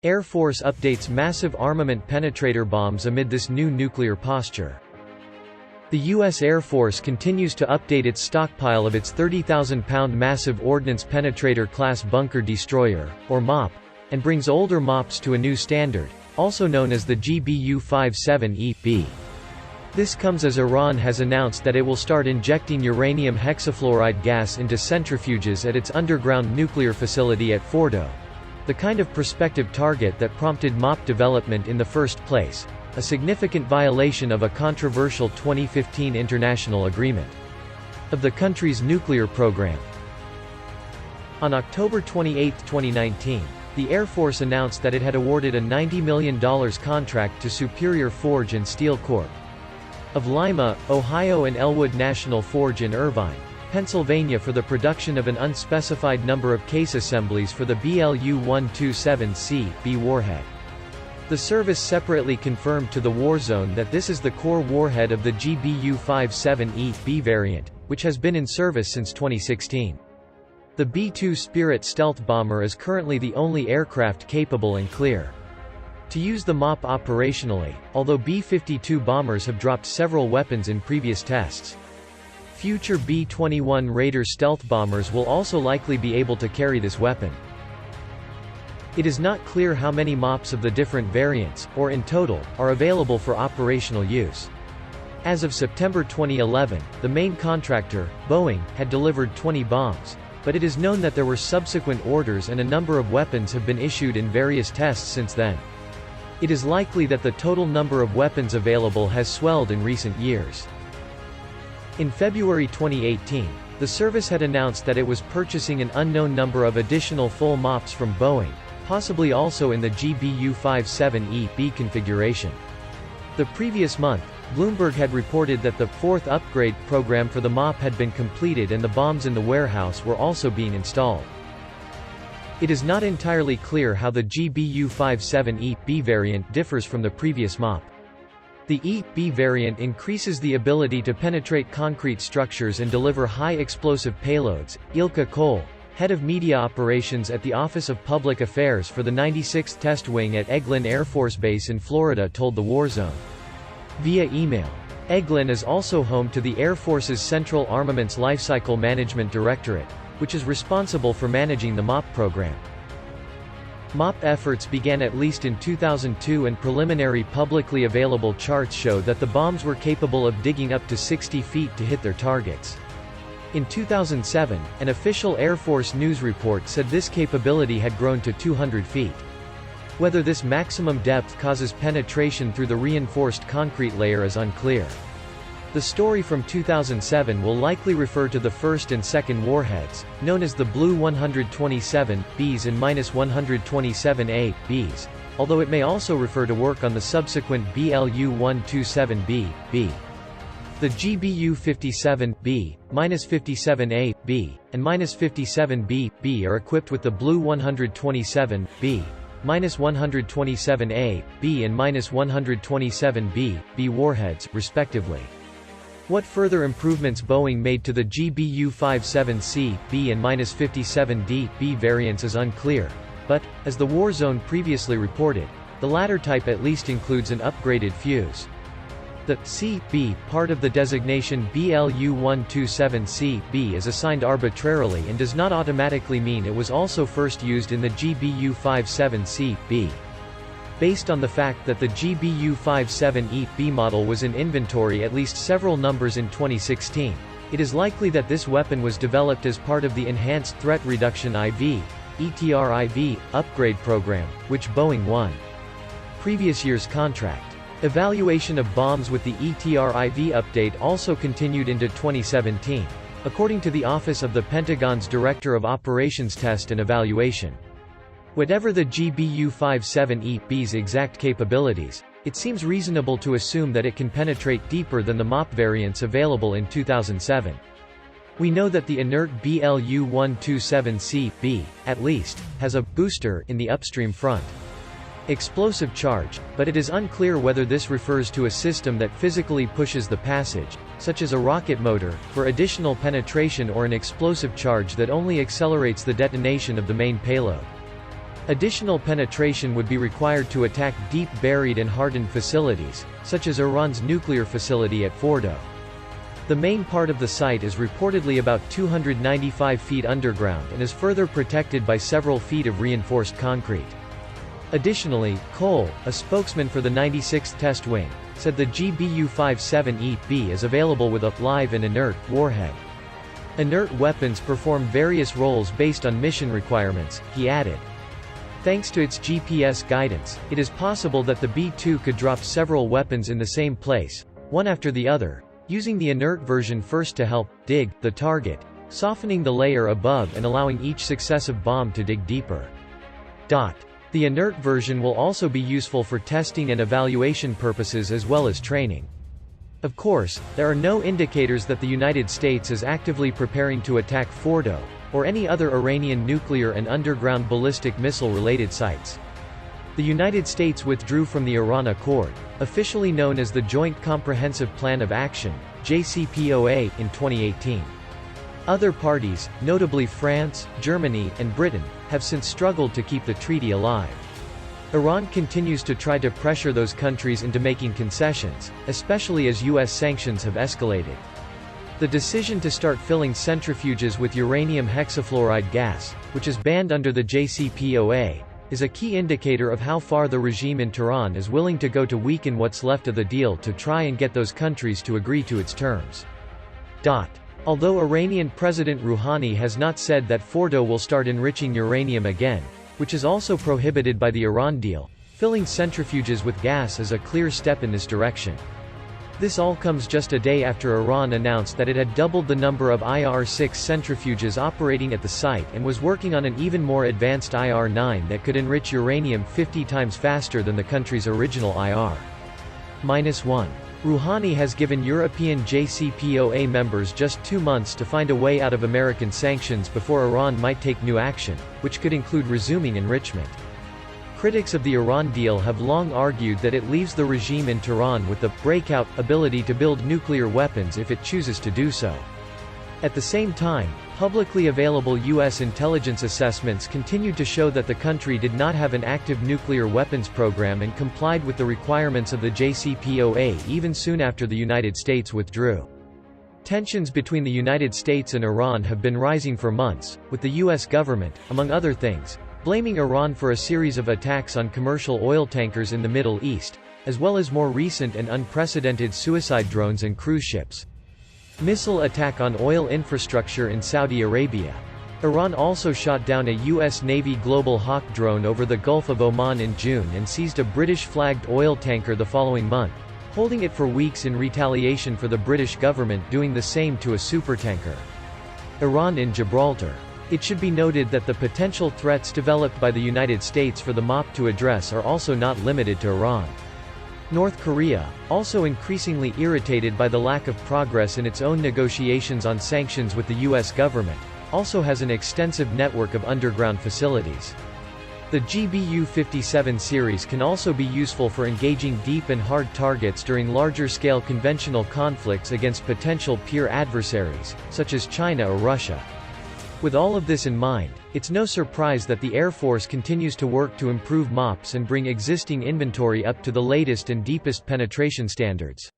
Air Force updates massive armament penetrator bombs amid this new nuclear posture. The U.S. Air Force continues to update its stockpile of its 30,000-pound massive Ordnance Penetrator class bunker destroyer, or MOP, and brings older MOPs to a new standard, also known as the GBU-57 EB. This comes as Iran has announced that it will start injecting uranium hexafluoride gas into centrifuges at its underground nuclear facility at Fordo, the kind of prospective target that prompted MOP development in the first place, a significant violation of a controversial 2015 international agreement of the country's nuclear program. On October 28, 2019, the Air Force announced that it had awarded a $90 million contract to Superior Forge and Steel Corp. of Lima, Ohio and Elwood National Forge in Irvine, Pennsylvania for the production of an unspecified number of case assemblies for the BLU-127C/B warhead. The service separately confirmed to the war zone that this is the core warhead of the GBU-57E/B variant, which has been in service since 2016. The B-2 Spirit stealth bomber is currently the only aircraft capable and clear to use the MOP operationally, although B-52 bombers have dropped several weapons in previous tests. Future B-21 Raider stealth bombers will also likely be able to carry this weapon. It is not clear how many MOPs of the different variants, or in total, are available for operational use. As of September 2011, the main contractor, Boeing, had delivered 20 bombs, but it is known that there were subsequent orders and a number of weapons have been issued in various tests since then. It is likely that the total number of weapons available has swelled in recent years. In February 2018, the service had announced that it was purchasing an unknown number of additional full MOPs from Boeing, possibly also in the GBU-57E/B configuration. The previous month, Bloomberg had reported that the fourth upgrade program for the MOP had been completed and the bombs in the warehouse were also being installed. It is not entirely clear how the GBU-57E/B variant differs from the previous MOP. The E/B variant increases the ability to penetrate concrete structures and deliver high explosive payloads. Ilka Cole, head of media operations at the Office of Public Affairs for the 96th Test Wing at Eglin Air Force Base in Florida, told the War Zone via email. Eglin is also home to the Air Force's Central Armaments Lifecycle Management Directorate, which is responsible for managing the MOP program. MOP efforts began at least in 2002 and preliminary publicly available charts show that the bombs were capable of digging up to 60 feet to hit their targets. In 2007, an official Air Force news report said this capability had grown to 200 feet. Whether this maximum depth causes penetration through the reinforced concrete layer is unclear. The story from 2007 will likely refer to the first and second warheads, known as the Blue 127Bs and -127A/Bs, although it may also refer to work on the subsequent BLU-127B/B. The GBU-57B, -57A/B, and -57B/B are equipped with the Blue 127B, -127A/B and -127B/B warheads, respectively. What further improvements Boeing made to the GBU-57C/B and -57D/B variants is unclear, but, as the War Zone previously reported, the latter type at least includes an upgraded fuse. The C/B part of the designation BLU-127C/B is assigned arbitrarily and does not automatically mean it was also first used in the GBU-57C/B. Based on the fact that the GBU-57E/B model was in inventory at least several numbers in 2016, it is likely that this weapon was developed as part of the Enhanced Threat Reduction IV (ETR-IV) upgrade program, which Boeing won. Previous year's contract. Evaluation of bombs with the ETR-IV update also continued into 2017, according to the Office of the Pentagon's Director of Operations Test and Evaluation. Whatever the GBU-57E/B's exact capabilities, it seems reasonable to assume that it can penetrate deeper than the MOP variants available in 2007. We know that the inert BLU-127C/B, at least, has a «booster» in the upstream front explosive charge, but it is unclear whether this refers to a system that physically pushes the passage, such as a rocket motor, for additional penetration or an explosive charge that only accelerates the detonation of the main payload. Additional penetration would be required to attack deep buried and hardened facilities, such as Iran's nuclear facility at Fordo. The main part of the site is reportedly about 295 feet underground and is further protected by several feet of reinforced concrete. Additionally, Cole, a spokesman for the 96th Test Wing, said the GBU-57 is available with a live and inert warhead. Inert weapons perform various roles based on mission requirements, he added. Thanks to its GPS guidance, it is possible that the B-2 could drop several weapons in the same place, one after the other, using the inert version first to help dig the target, softening the layer above and allowing each successive bomb to dig deeper. The inert version will also be useful for testing and evaluation purposes as well as training. Of course, there are no indicators that the United States is actively preparing to attack Fordo, or any other Iranian nuclear and underground ballistic missile-related sites. The United States withdrew from the Iran Accord, officially known as the Joint Comprehensive Plan of Action, JCPOA, in 2018. Other parties, notably France, Germany, and Britain, have since struggled to keep the treaty alive. Iran continues to try to pressure those countries into making concessions, especially as U.S. sanctions have escalated. The decision to start filling centrifuges with uranium hexafluoride gas, which is banned under the JCPOA, is a key indicator of how far the regime in Tehran is willing to go to weaken what's left of the deal to try and get those countries to agree to its terms. Although Iranian President Rouhani has not said that Fordo will start enriching uranium again, which is also prohibited by the Iran deal, filling centrifuges with gas is a clear step in this direction. This all comes just a day after Iran announced that it had doubled the number of IR-6 centrifuges operating at the site and was working on an even more advanced IR-9 that could enrich uranium 50 times faster than the country's original IR-1. Rouhani has given European JCPOA members just 2 months to find a way out of American sanctions before Iran might take new action, which could include resuming enrichment. Critics of the Iran deal have long argued that it leaves the regime in Tehran with the breakout ability to build nuclear weapons if it chooses to do so. At the same time, publicly available U.S. intelligence assessments continued to show that the country did not have an active nuclear weapons program and complied with the requirements of the JCPOA even soon after the United States withdrew. Tensions between the United States and Iran have been rising for months, with the U.S. government, among other things, blaming Iran for a series of attacks on commercial oil tankers in the Middle East, as well as more recent and unprecedented suicide drones and cruise ships. Missile attack on oil infrastructure in Saudi Arabia. Iran also shot down a U.S. Navy Global Hawk drone over the Gulf of Oman in June and seized a British-flagged oil tanker the following month, holding it for weeks in retaliation for the British government doing the same to a supertanker. Iran in Gibraltar. It should be noted that the potential threats developed by the United States for the MOP to address are also not limited to Iran. North Korea, also increasingly irritated by the lack of progress in its own negotiations on sanctions with the U.S. government, also has an extensive network of underground facilities. The GBU-57 series can also be useful for engaging deep and hard targets during larger-scale conventional conflicts against potential peer adversaries, such as China or Russia. With all of this in mind, it's no surprise that the Air Force continues to work to improve MOPs and bring existing inventory up to the latest and deepest penetration standards.